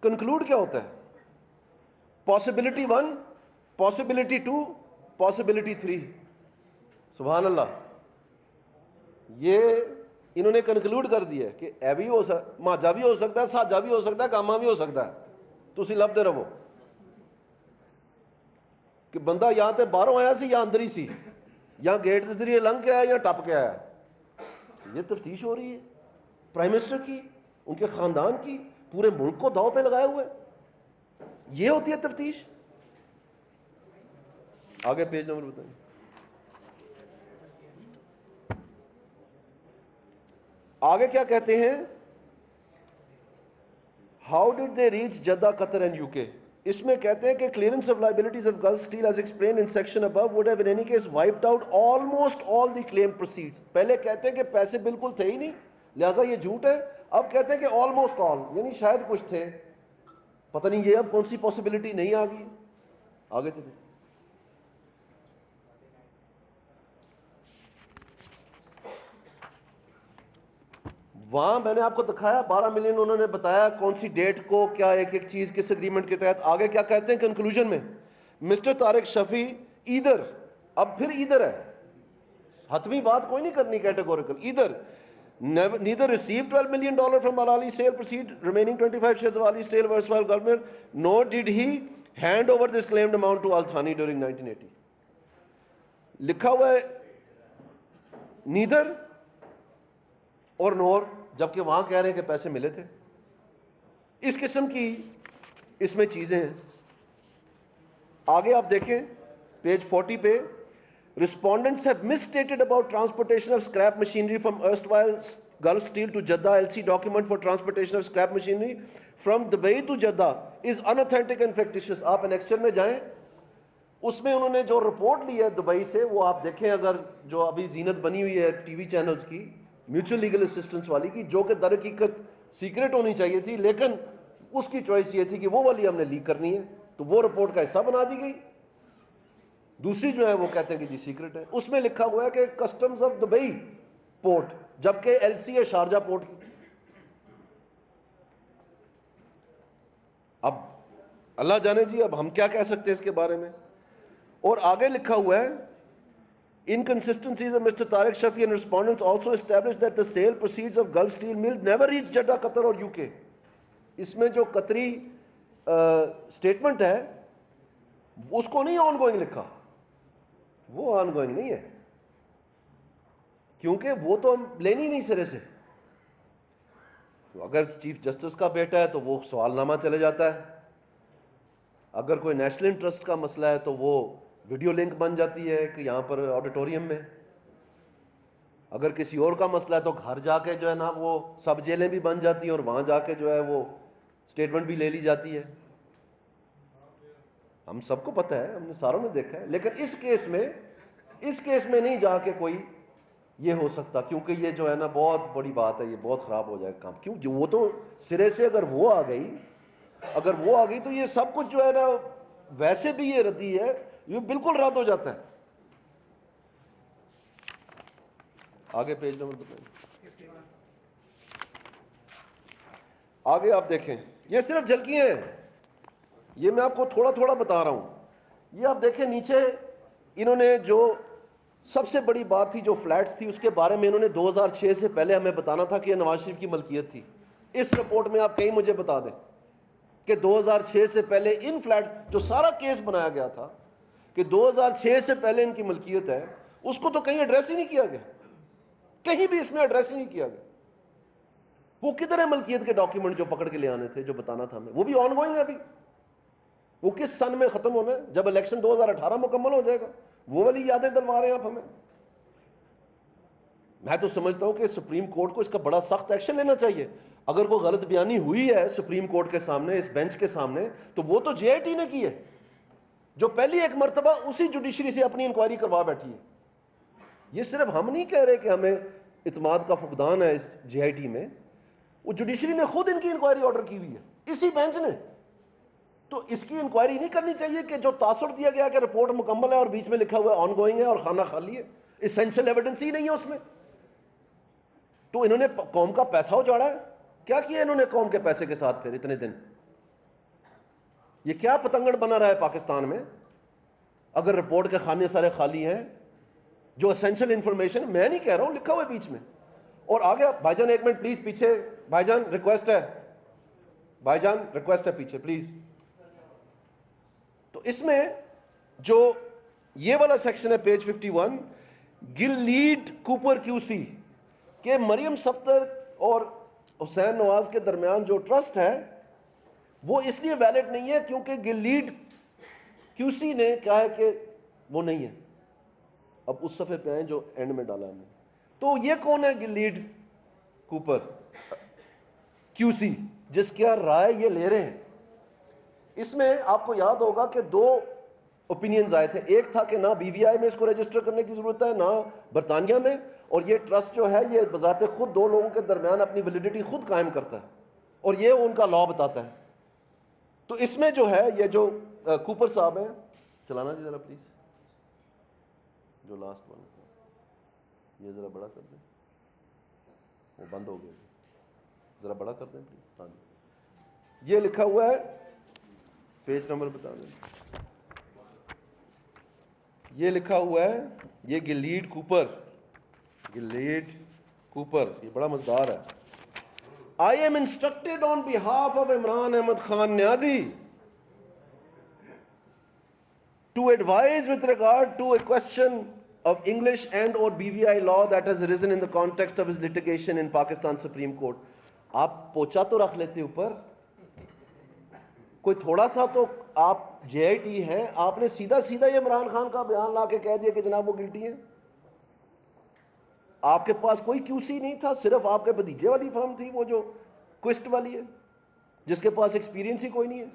کنکلوڈ کیا ہوتا ہے؟ Possibility 1, possibility 2, possibility 3. سبحان اللہ. یہ انہوں نے کنکلوڈ کر دیا کہ اے بھی ہو سکتا ماجا بھی ہو سکتا ہے ساجا بھی ہو سکتا ہے کاما بھی ہو سکتا ہے تسی لبدے رہو کہ بندہ یہاں تے باہروں آیا سی یا اندر ہی سی یا گیٹ کے ذریعے لنگ کے آیا یا ٹپ کے آیا. یہ تفتیش ہو رہی ہے پرائم منسٹر کی ان کے خاندان کی پورے ملک کو داؤ پہ لگائے ہوئے. یہ ہوتی ہے تفتیش. آگے پیج نمبر بتائیں. آگے کیا کہتے ہیں how did they reach Jeddah Qatar and U K. اس میں کہتے ہیں کہ clearance of liabilities of Gulf Steel as explained in section above would have in any case wiped out almost all the claim proceeds. پہلے کہتے ہیں کہ پیسے بالکل تھے ہی نہیں لہٰذا یہ جھوٹ ہے. اب کہتے ہیں کہ آلموسٹ آل یعنی شاید کچھ تھے. پتہ نہیں یہ اب کون سی پاسبلٹی نہیں آ گئی. آگے چلیں. وہاں میں نے آپ کو دکھایا 12 ملین انہوں نے بتایا کون سی ڈیٹ کو کیا ایک ایک چیز کس اگریمنٹ کے تحت. آگے کیا کہتے ہیں کنکلوژن میں مسٹر طارق شفیع ادھر اب پھر ادھر ہے حتمی بات کوئی نہیں کرنی کیٹیگوریکل. ادھر neither received $12 million from Al Ali sale proceed remaining 25 shares of Al Ali sale worthwhile government nor did he hand over this claimed amount to Al Thani during 1980. لکھا ہوا ہے neither اور nor جبکہ وہاں کہہ رہے ہیں کہ پیسے ملے تھے. اس قسم کی اس میں چیزیں ہیں. آگے آپ دیکھیں پیج 40 پہ Respondents have misstated about transportation of scrap machinery from erstwhile Gulf Steel to Jeddah. LC document for transportation of scrap machinery from Dubai to Jeddah is unauthentic and fictitious. آپ annexure میں جائیں اس میں انہوں نے جو report لی ہے Dubai سے وہ آپ دیکھیں. اگر جو ابھی زینت بنی ہوئی ہے ٹی وی چینلز کی میوچل لیگل اسسٹنس والی کی جو کہ در حقیقت سیکرٹ ہونی چاہیے تھی لیکن اس کی چوائس یہ تھی کہ وہ والی ہم نے لیک کرنی ہے تو وہ رپورٹ کا حصہ بنا دی گئی. دوسری جو ہے وہ کہتے ہیں کہ جی سیکرٹ ہے. اس میں لکھا ہوا ہے کہ کسٹمز آف دبئی پورٹ جبکہ ایل سی ہے شارجہ پورٹ کی. اب اللہ جانے جی اب ہم کیا کہہ سکتے ہیں اس کے بارے میں. اور آگے لکھا ہوا ہے inconsistencies of Mr. Tariq Shafi and respondents also established that the sale proceeds of Gulf Steel Mill never reached Jeddah, Qatar اور UK. اس میں جو قطری سٹیٹمنٹ ہے اس کو نہیں آن گوئنگ لکھا. وہ آن گوئنگ نہیں ہے کیونکہ وہ تو ہم لینی نہیں سرے سے. اگر چیف جسٹس کا بیٹا ہے تو وہ سوال نامہ چلے جاتا ہے. اگر کوئی نیشنل انٹرسٹ کا مسئلہ ہے تو وہ ویڈیو لنک بن جاتی ہے کہ یہاں پر آڈیٹوریم میں. اگر کسی اور کا مسئلہ ہے تو گھر جا کے جو ہے نا وہ سب جیلیں بھی بن جاتی ہیں اور وہاں جا کے جو ہے وہ اسٹیٹمنٹ بھی لے لی جاتی ہے. ہم سب کو پتہ ہے, ہم نے ساروں نے دیکھا ہے. لیکن اس کیس میں نہیں جا کے کوئی یہ ہو سکتا کیونکہ یہ جو ہے نا بہت بڑی بات ہے. یہ بہت خراب ہو جائے گا کام. کیوں جو وہ تو سرے سے اگر وہ آ گئی تو یہ سب کچھ جو ہے نا ویسے بھی یہ ردی ہے یہ بالکل رد ہو جاتا ہے. آگے پیج نمبر بتائیں. آگے آپ دیکھیں یہ صرف جھلکیاں ہیں. یہ میں آپ کو تھوڑا تھوڑا بتا رہا ہوں. یہ آپ دیکھیں نیچے انہوں نے جو سب سے بڑی بات تھی جو فلیٹس تھی اس کے بارے میں انہوں نے 2006 سے پہلے ہمیں بتانا تھا کہ یہ نواز شریف کی ملکیت تھی. اس رپورٹ میں آپ کہیں مجھے بتا دیں کہ 2006 سے پہلے ان فلیٹس جو سارا کیس بنایا گیا تھا کہ 2006 سے پہلے ان کی ملکیت ہے اس کو تو کہیں ایڈریس ہی نہیں کیا گیا. کہیں بھی اس میں ایڈریس نہیں کیا گیا. وہ کدھر ہے ملکیت کے ڈاکیومنٹ جو پکڑ کے لے آنے تھے جو بتانا تھا ہمیں. وہ بھی آن گوئنگ ہے ابھی. وہ کس سن میں ختم ہونا ہے جب الیکشن 2018 مکمل ہو جائے گا. وہ والی یادیں دلوا رہے ہیں آپ ہمیں. میں تو سمجھتا ہوں کہ سپریم کورٹ کو اس کا بڑا سخت ایکشن لینا چاہیے. اگر کوئی غلط بیانی ہوئی ہے سپریم کورٹ کے سامنے اس بینچ کے سامنے تو وہ تو جے آئی ٹی نے کی ہے جو پہلی ایک مرتبہ اسی جوڈیشری سے اپنی انکوائری کروا بیٹھی ہے. یہ صرف ہم نہیں کہہ رہے کہ ہمیں اعتماد کا فقدان ہے اس جے آئی ٹی میں. وہ جوڈیشری نے خود ان کی انکوائری آرڈر کی ہوئی ہے اسی بینچ نے. تو اس کی انکوائری نہیں کرنی چاہیے کہ جو تاثر دیا گیا کہ رپورٹ مکمل ہے اور بیچ میں لکھا ہوا ہے آن گوئنگ ہے اور خانہ خالی ہے. اسینشل ایویڈنس ہی نہیں ہے اس میں. تو انہوں نے قوم کا پیسہ اجاڑا ہے. کیا کیا انہوں نے قوم کے پیسے کے ساتھ پھر اتنے دن؟ یہ کیا پتنگڑ بنا رہا ہے پاکستان میں اگر رپورٹ کے خانے سارے خالی ہیں. جو اسینشل انفارمیشن میں نہیں کہہ رہا ہوں لکھا ہوا ہے بیچ میں اور آگے بھائی جان ایک منٹ پلیز پیچھے, بھائی جان ریکویسٹ ہے, بھائی جان ریکویسٹ ہے پیچھے پلیز. تو اس میں جو یہ والا سیکشن ہے پیج 51, گلیڈ کوپر کیوسی کہ مریم صفدر اور حسین نواز کے درمیان جو ٹرسٹ ہے وہ اس لیے ویلڈ نہیں ہے کیونکہ گلیڈ کیوسی نے کہا ہے کہ وہ نہیں ہے. اب اس صفحے پہ آئیں جو اینڈ میں ڈالا ہم نے. تو یہ کون ہے گلیڈ کوپر کیوسی جس کی رائے یہ لے رہے ہیں؟ اس میں آپ کو یاد ہوگا کہ دو اوپینینز آئے تھے. ایک تھا کہ نہ بی وی آئی میں اس کو رجسٹر کرنے کی ضرورت ہے نہ برطانیہ میں, اور یہ ٹرسٹ جو ہے یہ بذات خود دو لوگوں کے درمیان اپنی ویلیڈیٹی خود قائم کرتا ہے اور یہ ان کا لا بتاتا ہے. تو اس میں جو ہے یہ جو کوپر صاحب ہیں, چلانا جی ذرا پلیز, جو لاسٹ ون یہ ذرا بڑا کر دیں, وہ بند ہو گیا, ذرا بڑا کر دیں پلیز. ہاں جی, یہ لکھا ہوا ہے, پیج نمبر بتا دیں. یہ لکھا ہوا ہے, یہ گلیڈ کوپر, گلیڈ کوپر, یہ بڑا مزدار ہے. I am instructed on behalf of Imran Ahmad Khan Niazi to advise with regard to a question of English and or BVI law that has arisen in the context of his litigation in Pakistan Supreme Court. آپ پوچھا تو رکھ لیتے اوپر, کوئی تھوڑا سا تو آپ جے آئی ٹی ہیں, آپ نے سیدھا سیدھا یہ عمران خان کا بیان لا کے کہہ دیا کہ جناب وہ گلٹی ہیں. آپ کے پاس کوئی کیو سی نہیں تھا, صرف آپ کے بھتیجے والی فرم تھی وہ جو کوئسٹ والی ہے جس کے پاس ایکسپیرینس ہی کوئی نہیں ہے.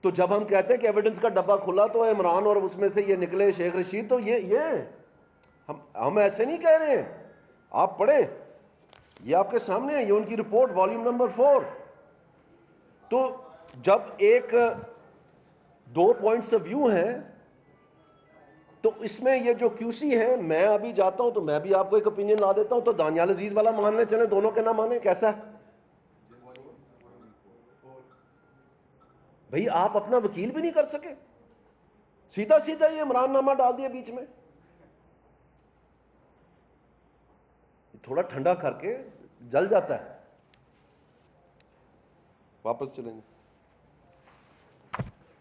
تو جب ہم کہتے ہیں کہ ایویڈنس کا ڈبہ کھلا تو عمران اور اس میں سے یہ نکلے شیخ رشید, تو یہ ہم ایسے نہیں کہہ رہے ہیں, آپ پڑھیں, یہ آپ کے سامنے ہے, یہ ان کی رپورٹ والیوم نمبر 4. تو جب ایک دو پوائنٹس آف ویو ہیں تو اس میں یہ جو کیو سی ہے, میں ابھی جاتا ہوں تو میں بھی آپ کو ایک اوپینین لا دیتا ہوں, تو دانیال عزیز والا مان لیں چلیں, دونوں کے نہ مانیں, کیسا ہے بھئی؟ آپ اپنا وکیل بھی نہیں کر سکے, سیدھا سیدھا یہ عمران نامہ ڈال دیا بیچ میں. تھوڑا ٹھنڈا کر کے جل جاتا ہے. واپس چلیں گے,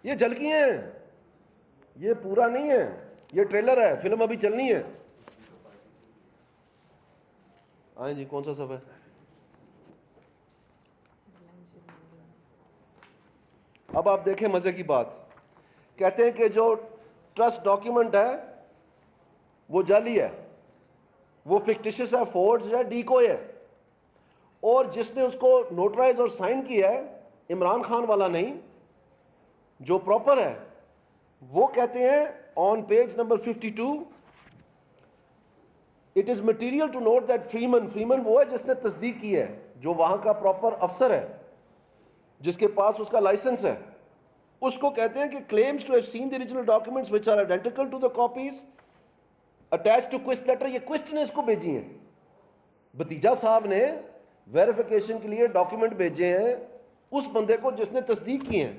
یہ جھلکیاں ہیں, یہ پورا نہیں ہے, یہ ٹریلر ہے, فلم ابھی چلنی ہے. آئیں جی, کون سا صفحہ ہے؟ اب آپ دیکھیں مزے کی بات, کہتے ہیں کہ جو ٹرسٹ ڈاکیومنٹ ہے وہ جعلی ہے, وہ فکٹیشس ہے, فورجڈ ہے, ڈیکوئے ہے, اور جس نے اس کو نوٹرائز اور سائن کیا ہے عمران خان والا نہیں, جو پراپر ہے, وہ کہتے ہیں on page number 52 it is material to note that Freeman وہ ہے جس نے تصدیق کی ہے, جو وہاں کا پراپر افسر ہے جس کے پاس اس کا لائسنس ہے, اس کو کہتے ہیں کہ claims to have seen the original documents which are identical to the copies attached to quest letter. یہ quest نے اس کو بھیجی ہیں, بھتیجا صاحب نے ویریفیکیشن کے لیے ڈاکیومنٹ بھیجے ہیں اس بندے کو جس نے تصدیق کی ہیں.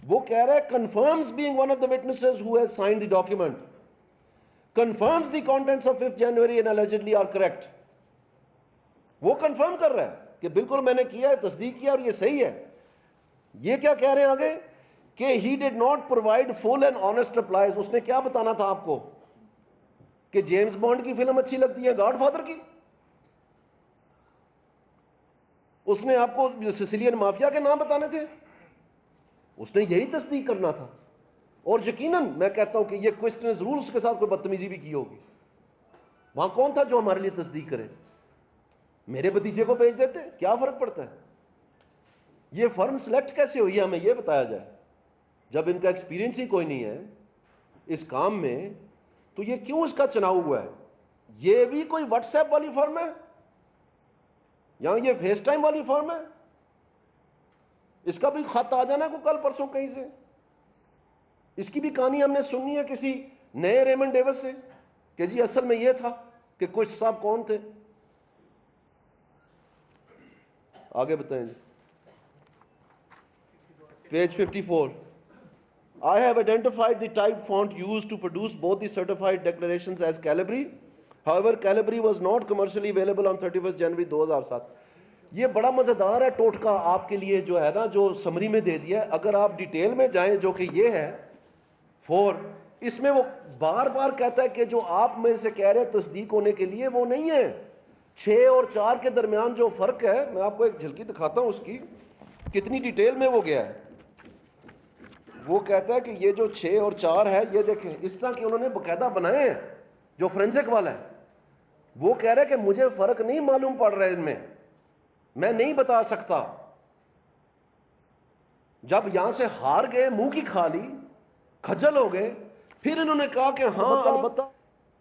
وہ کہہ رہا ہے confirms being one of the witnesses who has signed the document, confirms the contents of 5th January and allegedly are correct. وہ کنفرم کر رہا ہے کہ بالکل میں نے کیا ہے, تصدیق کیا اور یہ صحیح ہے. یہ کیا کہہ رہے ہیں آگے کہ he did not provide full and honest replies. اس نے کیا بتانا تھا آپ کو کہ جیمز بانڈ کی فلم اچھی لگتی ہے گاڈ فادر کی؟ اس نے آپ کو سسیلین مافیا کے نام بتانے تھے؟ اس نے یہی تصدیق کرنا تھا. اور یقیناً میں کہتا ہوں کہ یہ کوئسٹ نے ضرور اس کے ساتھ کوئی بدتمیزی بھی کی ہوگی. وہاں کون تھا جو ہمارے لیے تصدیق کرے؟ میرے بھتیجے کو بھیج دیتے, کیا فرق پڑتا ہے؟ یہ فرم سلیکٹ کیسے ہوئی ہے ہمیں یہ بتایا جائے. جب ان کا ایکسپیرینس ہی کوئی نہیں ہے اس کام میں, تو یہ کیوں اس کا چناؤ ہوا ہے؟ یہ بھی کوئی واٹس ایپ والی فرم ہے یا یہ فیس ٹائم والی فرم ہے؟ اس کا بھی خط آ جانا کو کل پرسوں کہیں سے. اس کی بھی کہانی ہم نے سننی ہے کسی نئے ریمنڈ ڈیوس سے کہ جی اصل میں یہ تھا کہ کچھ صاحب کون تھے. آگے بتائیں جی, page 54. I have identified the type font used to produce both the certified declarations as Calibri However, Calibri was not commercially available on 31st January 2007. یہ بڑا مزیدار ہے ٹوٹکا آپ کے لیے جو ہے نا, جو سمری میں دے دیا ہے. اگر آپ ڈیٹیل میں جائیں جو کہ یہ ہے 4, اس میں وہ بار بار کہتا ہے کہ جو آپ میں سے کہہ رہے ہیں تصدیق ہونے کے لیے وہ نہیں ہے. 6 اور 4 کے درمیان جو فرق ہے, میں آپ کو ایک جھلکی دکھاتا ہوں اس کی کتنی ڈیٹیل میں وہ گیا ہے. وہ کہتا ہے کہ یہ جو 6 اور 4 ہے, یہ دیکھیں اس طرح کہ انہوں نے باقاعدہ بنائے ہیں. جو فورینسک والا ہے وہ کہہ رہا ہے کہ مجھے فرق نہیں معلوم پڑ رہا ہے ان میں نہیں بتا سکتا. جب یہاں سے ہار گئے, منہ کی کھا لی, کھجل ہو گئے, پھر انہوں نے کہا کہ ہاں البتہ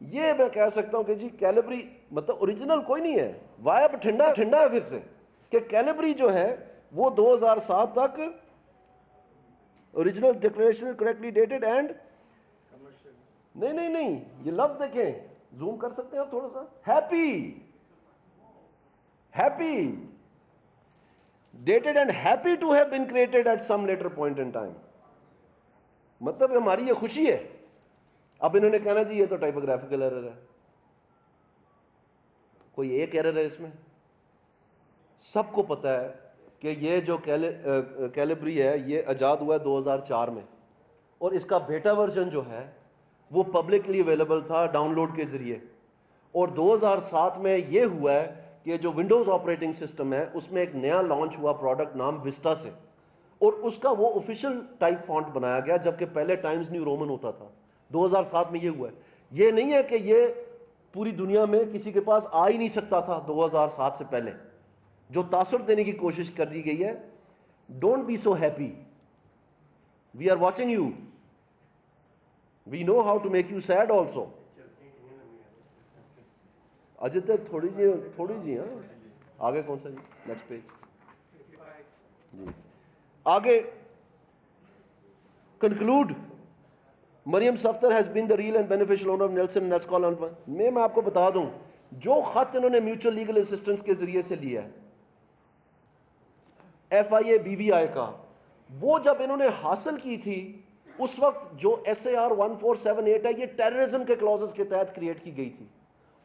یہ میں کہہ سکتا ہوں کہ جی کیلیبری مطلب اوریجنل کوئی نہیں ہے, وائب ٹھنڈا ہے پھر سے, کہ کیلیبری جو ہے وہ 2007 تک original declaration correctly dated and نہیں یہ لفظ دیکھیں, زوم کر سکتے ہیں آپ تھوڑا سا, happy dated and happy to have been created at some later point in time. مطلب ہماری یہ خوشی ہے. اب انہوں نے کہنا جی یہ تو ٹائپوگرافیکل ایرر ہے, کوئی ایک ایرر ہے اس میں. سب کو پتہ ہے کہ یہ جو کیلیبری ہے یہ ایجاد ہوا ہے 2004 میں, اور اس کا بیٹا ورژن جو ہے وہ پبلکلی اویلیبل تھا ڈاؤن لوڈ کے ذریعے. اور 2007 میں یہ ہوا ہے کہ جو ونڈوز آپریٹنگ سسٹم ہے اس میں ایک نیا لانچ ہوا پروڈکٹ نام وسٹا سے, اور اس کا وہ آفیشیل ٹائپ فونٹ بنایا گیا, جبکہ پہلے ٹائمز نیو رومن ہوتا تھا. 2007 میں یہ ہوا ہے. یہ نہیں ہے کہ یہ پوری دنیا میں کسی کے پاس آ ہی نہیں سکتا تھا 2007 سے پہلے. جو تاثر دینے کی کوشش کر دی گئی ہے, don't be so happy, we are watching you, we know how to make you sad also. اجے تک تھوڑی جی ہاں, آگے کون سا جی, نیکسٹ پیج جی, آگے conclude. Maryam Safdar has been the real and beneficial owner of Nielsen Nescoll. میں آپ کو بتا دوں جو خط انہوں نے میوچل لیگل اسسٹنس کے ذریعے سے لیا ہے FIA BVI کا, وہ جب انہوں نے حاصل کی تھی اس وقت جو SAR 1478 ہے یہ ٹیررزم کے کلازز کے تحت کریٹ کی گئی تھی.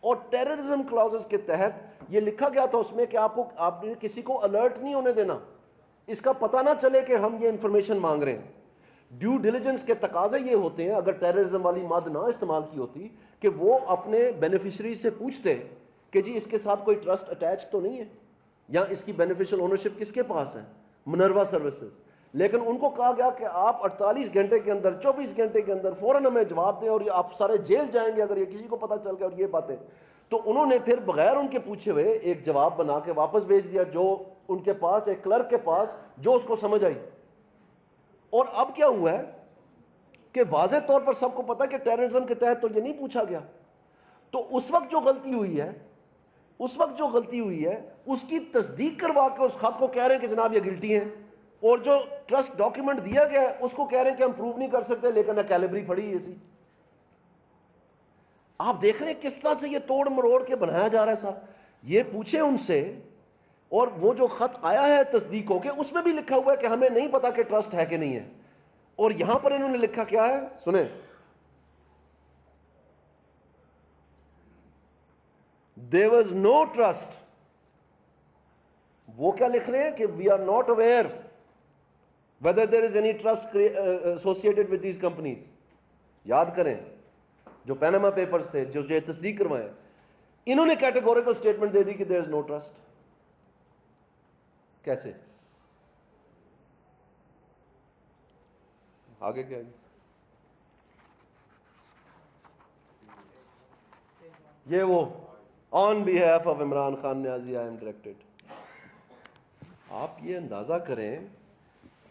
اور ٹیررزم کلازز کے تحت یہ لکھا گیا تھا اس میں کہ آپ نے کسی کو الرٹ نہیں ہونے دینا, اس کا پتہ نہ چلے کہ ہم یہ انفارمیشن مانگ رہے ہیں. ڈیو ڈیلیجنس کے تقاضے یہ ہوتے ہیں, اگر ٹیررزم والی ماد نہ استعمال کی ہوتی, کہ وہ اپنے بینیفیشری سے پوچھتے کہ جی اس کے ساتھ کوئی ٹرسٹ اٹیچ تو نہیں ہے, یا اس کی بینیفیشل اونرشپ کس کے پاس ہے, منروا سروسز. لیکن ان کو کہا گیا کہ آپ 48 گھنٹے کے اندر 24 گھنٹے کے اندر فوراً ہمیں جواب دیں, اور یہ آپ سارے جیل جائیں گے اگر یہ کسی کو پتہ چل گیا. اور یہ باتیں تو انہوں نے پھر بغیر ان کے پوچھے ہوئے ایک جواب بنا کے واپس بھیج دیا, جو ان کے پاس ایک کلرک کے پاس, جو اس کو سمجھ آئی. اور اب کیا ہوا ہے کہ واضح طور پر سب کو پتا کہ ٹیررزم کے تحت تو یہ نہیں پوچھا گیا. تو اس وقت جو غلطی ہوئی ہے اس کی تصدیق کروا کے اس خط کو کہہ رہے ہیں کہ جناب یہ گلٹی ہیں, اور جو ٹرسٹ ڈاکیومنٹ دیا گیا ہے اس کو کہہ رہے ہیں کہ ہم پروو نہیں کر سکتے, لیکن کیلیبری پڑی ہے اسی. آپ دیکھ رہے ہیں کس طرح سے یہ توڑ مروڑ کے بنایا جا رہا ہے سر. یہ پوچھیں ان سے, اور وہ جو خط آیا ہے تصدیق ہو کے اس میں بھی لکھا ہوا ہے کہ ہمیں نہیں پتا کہ ٹرسٹ ہے کہ نہیں ہے. اور یہاں پر انہوں نے لکھا کیا ہے سنیں, there was no trust. وہ کیا لکھ رہے ہیں کہ we are not aware whether there is any trust associated with these companies. یاد کریں جو پیناما پیپرز تھے جو یہ تصدیق کروائے, انہوں نے کیٹیگوریکل سٹیٹمنٹ دے دی کہ there is no trust. کیسے آگے کیا ہے یہ وہ آن behalf of Imran Khan Niazi I am directed. آپ یہ اندازہ کریں,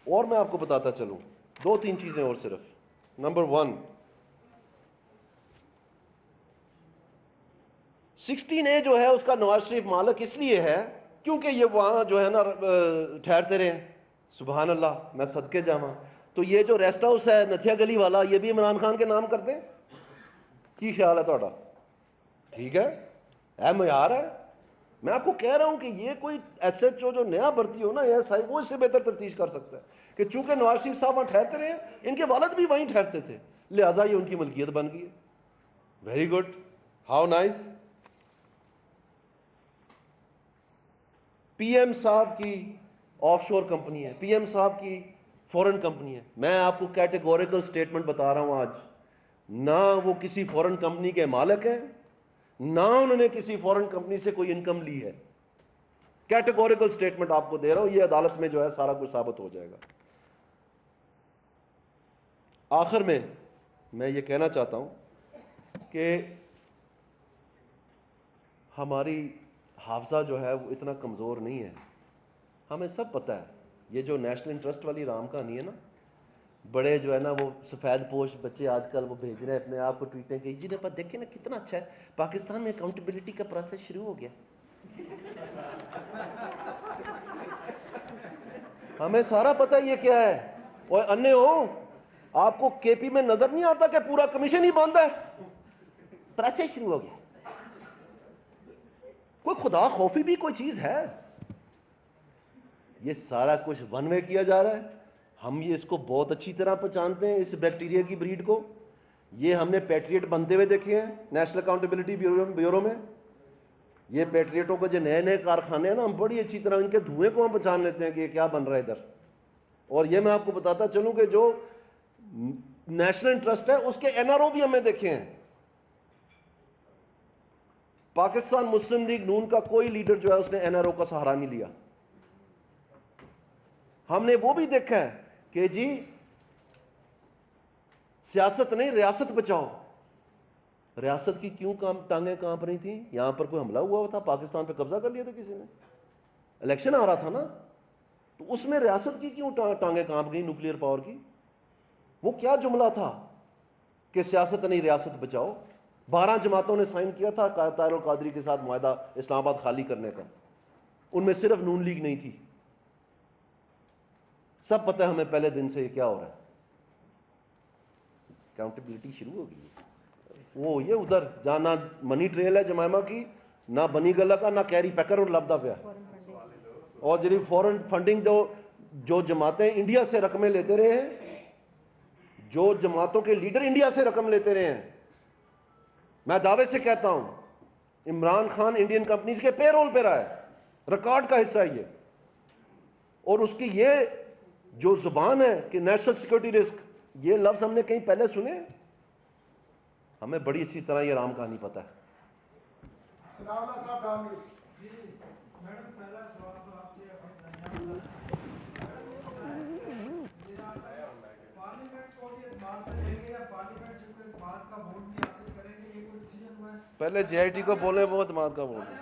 اور میں آپ کو بتاتا چلوں 2-3 چیزیں اور صرف. نمبر 1, 16A جو ہے اس کا نواز شریف مالک اس لیے ہے کیونکہ یہ وہاں جو ہے نا ٹھہرتے رہے. سبحان اللہ, میں صدقے جاواں. تو یہ جو ریسٹ ہاؤس ہے نتھیا گلی والا یہ بھی عمران خان کے نام کر دیں, کی خیال ہے تھوڑا؟ ٹھیک ہے معیار ہے. میں آپ کو کہہ رہا ہوں کہ یہ کوئی SHO جو نیا بھرتی ہو نا SI, وہ اس سے بہتر تفتیش کر سکتا ہے کہ چونکہ نواز شریف صاحب وہاں ٹھہرتے رہے, ان کے والد بھی وہیں ٹھہرتے تھے, لہٰذا یہ ان کی ملکیت بن گئی ہے. Very good, how nice. P M صاحب کی آف شور کمپنی ہے, پی ایم صاحب کی فورن کمپنی ہے. میں آپ کو کیٹیگوریکل سٹیٹمنٹ بتا رہا ہوں آج, نہ وہ کسی فورن کمپنی کے مالک ہیں, نہ انہوں نے کسی فورن کمپنی سے کوئی انکم لی ہے. کیٹیگوریکل سٹیٹمنٹ آپ کو دے رہا ہوں, یہ عدالت میں جو ہے سارا کچھ ثابت ہو جائے گا. آخر میں یہ کہنا چاہتا ہوں کہ ہماری حافظہ جو ہے وہ اتنا کمزور نہیں ہے. ہمیں سب پتہ ہے یہ جو نیشنل انٹرسٹ والی رام کہانی ہے نا, بڑے جو ہے نا وہ سفید پوش بچے آج کل وہ بھیج رہے ہیں اپنے آپ کو ٹویٹیں کہ جی نے پر دیکھیں نا کتنا اچھا ہے, پاکستان میں اکاؤنٹیبلٹی کا پروسیس شروع ہو گیا. ہمیں سارا پتہ یہ کیا ہے. اور انے ہو, آپ کو کے پی میں نظر نہیں آتا کہ پورا کمیشن ہی بند ہے, پروسیس شروع ہو گیا. کوئی خدا خوفی بھی کوئی چیز ہے؟ یہ سارا کچھ ون وے کیا جا رہا ہے. ہم یہ اس کو بہت اچھی طرح پہچانتے ہیں, اس بیکٹیریا کی بریڈ کو. یہ ہم نے پیٹریٹ بنتے ہوئے دیکھے ہیں نیشنل اکاؤنٹیبلٹی بیورو میں. یہ پیٹریٹوں کے جو نئے کارخانے ہیں نا, ہم بڑی اچھی طرح ان کے دھوئیں کو ہم پہچان لیتے ہیں کہ یہ کیا بن رہا ہے ادھر. اور یہ میں آپ کو بتاتا چلوں کہ جو نیشنل انٹرسٹ ہے اس کے این آر او بھی ہمیں دیکھے ہیں. پاکستان مسلم لیگ نون کا کوئی لیڈر جو ہے اس نے این آر او کا سہارا نہیں لیا. ہم نے وہ بھی دیکھا ہے کہ جی سیاست نہیں ریاست بچاؤ. ریاست کی کیوں ٹانگیں کانپ رہی تھیں؟ یہاں پر کوئی حملہ ہوا تھا, پاکستان پہ قبضہ کر لیا تھا کسی نے, الیکشن آ رہا تھا نا, تو اس میں ریاست کی کیوں ٹانگیں کانپ گئی نیوکلیئر پاور کی؟ وہ کیا جملہ تھا کہ سیاست نہیں ریاست بچاؤ؟ 12 جماعتوں نے سائن کیا تھا طاہر القادری کے ساتھ معاہدہ اسلام آباد خالی کرنے کا, ان میں صرف نون لیگ نہیں تھی. سب پتہ ہے ہمیں پہلے دن سے یہ کیا ہو رہا ہے. اکاؤنٹیبلٹی شروع ہو گئی. وہ یہ ادھر جہاں نہ منی ٹریل ہے جمائمہ کی, نہ بنی گلہ کا, نہ کیری پیکر اور لبدہ پہ. اور جی فورن فنڈنگ جو جماعتیں انڈیا سے رقمیں لیتے رہے ہیں, جو جماعتوں کے لیڈر انڈیا سے رقم لیتے رہے ہیں, میں دعوے سے کہتا ہوں عمران خان انڈین کمپنیز کے پے رول پہ رہا ہے, ریکارڈ کا حصہ ہے یہ. اور اس کی یہ جو زبان ہے کہ نیشنل سیکورٹی رسک, یہ لفظ ہم نے کہیں پہلے سنے؟ ہمیں بڑی اچھی طرح یہ رام کہانی پتہ ہے. پہلے جے آئی ٹی کو بولے, وہ اعتماد کا بولے.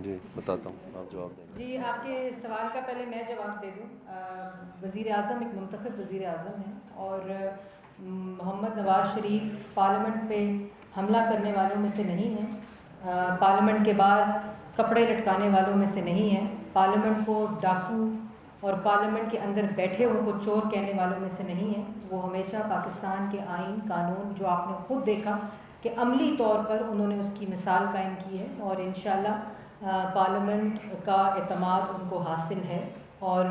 جی بتاتا ہوں, آپ جواب دیں. جی آپ کے سوال کا پہلے میں جواب دے دوں. وزیر اعظم ایک منتخب وزیر اعظم ہیں, اور محمد نواز شریف پارلیمنٹ پہ حملہ کرنے والوں میں سے نہیں ہیں, پارلیمنٹ کے بعد کپڑے لٹکانے والوں میں سے نہیں ہیں, پارلیمنٹ کو ڈاکو اور پارلیمنٹ کے اندر بیٹھے ان کو چور کہنے والوں میں سے نہیں ہیں. وہ ہمیشہ پاکستان کے آئین قانون, جو آپ نے خود دیکھا کہ عملی طور پر انہوں نے اس کی مثال قائم کی ہے, اور انشاءاللہ پارلیمنٹ کا اعتماد ان کو حاصل ہے. اور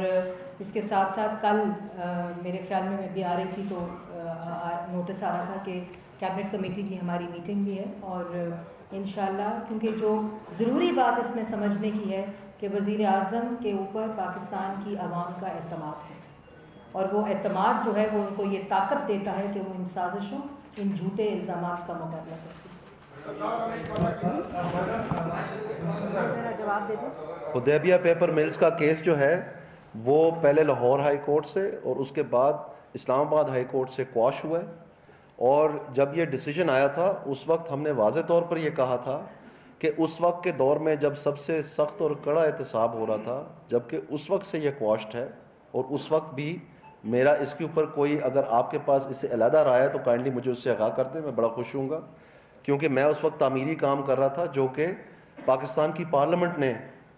اس کے ساتھ ساتھ کل میرے خیال میں بھی آ رہی تھی تو نوٹس آ رہا تھا کہ کیبنٹ کمیٹی کی ہماری میٹنگ بھی ہے, اور انشاءاللہ کیونکہ جو ضروری بات اس میں سمجھنے کی ہے کہ وزیر اعظم کے اوپر پاکستان کی عوام کا اعتماد ہے, اور وہ اعتماد جو ہے وہ ان کو یہ طاقت دیتا ہے کہ وہ ان سازشوں, ان جھوٹے الزامات کا مقابلہ کرتے ہیں. جواب دے دوں. حدیبیہ پیپر ملز کا کیس جو ہے وہ پہلے لاہور ہائی کورٹ سے اور اس کے بعد اسلام آباد ہائی کورٹ سے کواش ہوا ہے. اور جب یہ ڈیسیجن آیا تھا اس وقت ہم نے واضح طور پر یہ کہا تھا کہ اس وقت کے دور میں جب سب سے سخت اور کڑا احتساب ہو رہا تھا, جبکہ اس وقت سے یہ کواشٹ ہے, اور اس وقت بھی میرا اس کے اوپر کوئی, اگر آپ کے پاس اس سے علیحدہ رائے ہے تو کائنڈلی مجھے اس سے آگاہ کر دیں, میں بڑا خوش ہوں گا. کیونکہ میں اس وقت تعمیری کام کر رہا تھا جو کہ پاکستان کی پارلیمنٹ نے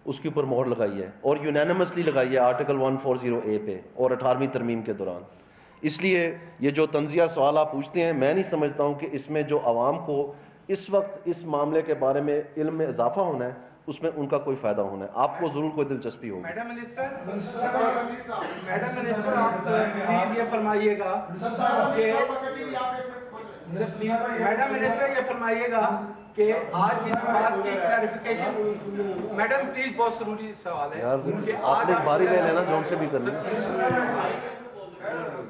اس کے اوپر مہر لگائی ہے, اور یونینمسلی لگائی ہے آرٹیکل 140A پہ اور 18ویں ترمیم کے دوران. اس لیے یہ جو تنزیہ سوال آپ پوچھتے ہیں, میں نہیں سمجھتا ہوں کہ اس میں جو عوام کو اس وقت اس معاملے کے بارے میں علم میں اضافہ ہونا ہے، اس میں ان کا کوئی فائدہ ہونا ہے، آپ کو ضرور کوئی دلچسپی ہوگی۔ میڈم منسٹر آپ پلیز یہ فرمائیے گا کہ کہ آج اس بات کی کلیریفیکیشن، میڈم پلیز بہت ضروری سوال ہے کہ آپ نے باری لے لینا جو ان سے بھی کرنی۔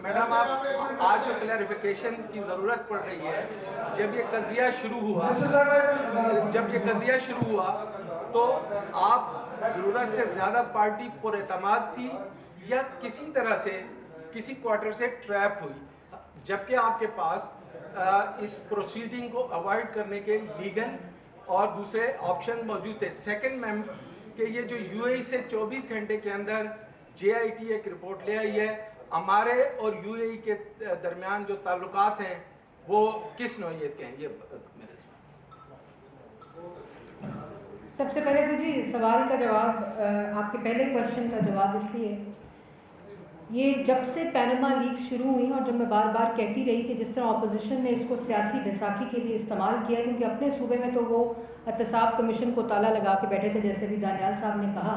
میڈم آج جو کلیریفیکیشن کی ضرورت پڑ رہی ہے، جب یہ قضیہ شروع ہوا تو آپ ضرورت سے زیادہ پارٹی پر اعتماد تھی یا کسی طرح سے کسی کوارٹر سے ٹریپ ہوئی، جبکہ آپ کے پاس اس پروسیڈنگ کو اوائڈ کرنے کے لیگل اور دوسرے آپشن موجود تھے؟ سیکنڈ میم کہ یہ جو یو اے ای سے 24 گھنٹے کے اندر جے آئی ٹی ایک رپورٹ لے آئی ہے، ہمارے اور یو اے ای کے درمیان جو تعلقات ہیں وہ کس نوعیت کے ہیں؟ یہ سب سے پہلے تو جی سوال کا جواب، آپ کے پہلے کوشچن کا جواب اس لیے، یہ جب سے پینما لیک شروع ہوئی اور جب میں بار بار کہتی رہی کہ جس طرح اپوزیشن نے اس کو سیاسی بیساکھی کے لیے استعمال کیا، کیونکہ اپنے صوبے میں تو وہ احتساب کمیشن کو تالا لگا کے بیٹھے تھے جیسے بھی دانیال صاحب نے کہا،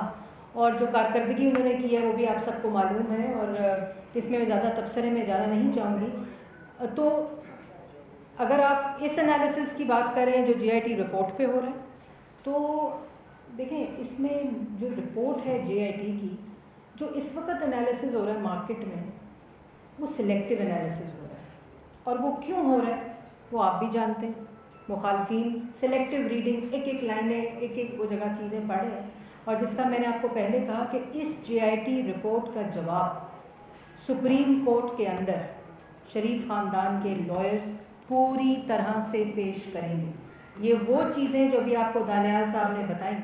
اور جو کارکردگی انہوں نے کی ہے وہ بھی آپ سب کو معلوم ہے، اور اس میں زیادہ تبصرے میں جانا نہیں چاہوں گی۔ تو اگر آپ اس انالیسس کی بات کریں جو جے آئی ٹی رپورٹ پہ ہو رہا ہے، تو دیکھیں اس میں جو رپورٹ ہے جے آئی ٹی کی، جو اس وقت انالیسز ہو رہا ہے مارکیٹ میں، وہ سلیکٹیو انالیسز ہو رہا ہے، اور وہ کیوں ہو رہا ہے وہ آپ بھی جانتے ہیں۔ مخالفین سلیکٹیو ریڈنگ، ایک لائنیں ایک وہ جگہ چیزیں پڑھے ہیں، اور جس کا میں نے آپ کو پہلے کہا کہ اس جے آئی ٹی رپورٹ کا جواب سپریم کورٹ کے اندر شریف خاندان کے لائرز پوری طرح سے پیش کریں گے۔ یہ وہ چیزیں جو بھی آپ کو دانیال صاحب نے بتائیں